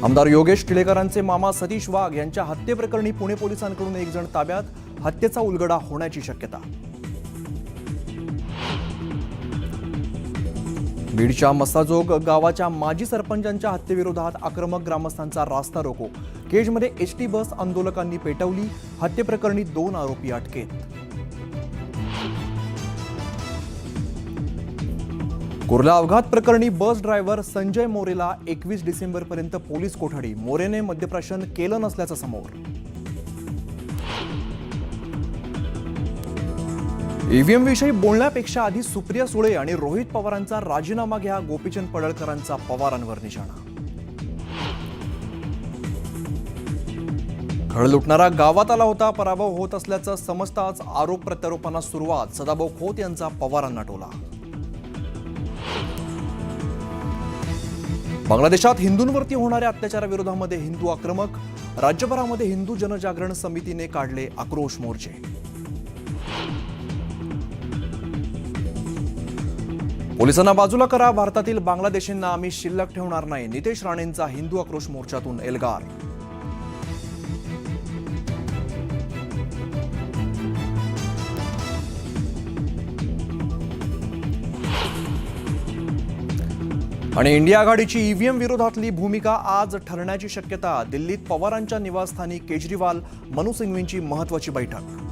आमदार योगेश टिळेकरांचे मामा सतीश वाघ यांच्या हत्येप्रकरणी पुणे पोलिसांकडून एक जण ताब्यात, हत्येचा उलगडा होण्याची शक्यता. बीडच्या मस्साजोग गावाच्या माजी सरपंचांच्या हत्येविरोधात आक्रमक ग्रामस्थांचा रास्ता रोको. केजमध्ये एसटी बस आंदोलकांनी पेटवली. हत्येप्रकरणी 2 आरोपी अटकेत. कुर्ला अपघात प्रकरणी बस ड्रायव्हर संजय मोरेला 21 डिसेंबरपर्यंत पोलीस कोठडी. मोरेने मद्यप्राशन केलं नसल्याचं समोर. ईव्हीएम विषयी बोलण्यापेक्षा आधी सुप्रिया सुळे आणि रोहित पवारांचा राजीनामा घ्या, गोपीचंद पडळकरांचा पवारांवर निशाणा. घळ लुटणारा गावात आला होता, पराभव होत असल्याचं समजताच आरोप प्रत्यारोपांना सुरुवात. सदाभाऊ खोत यांचा पवारांना टोला. बांगलादेशात हिंदूंवरती होणाऱ्या अत्याचाराविरोधामध्ये हिंदू आक्रमक. राज्यभरामध्ये हिंदू जनजागरण समितीने काढले आक्रोश मोर्चे. पोलिसांना बाजूला करा, भारतातील बांगलादेशींना आम्ही शिल्लक ठेवणार नाही. नितेश राणेंचा हिंदू आक्रोश मोर्चातून एल्गार. आणि इंडिया आघाडीची ईव्हीएम विरोधातली भूमिका आज ठरण्याची शक्यता. दिल्लीत पवारांच्या निवासस्थानी केजरीवाल, मनू सिंघवींची महत्त्वाची बैठक.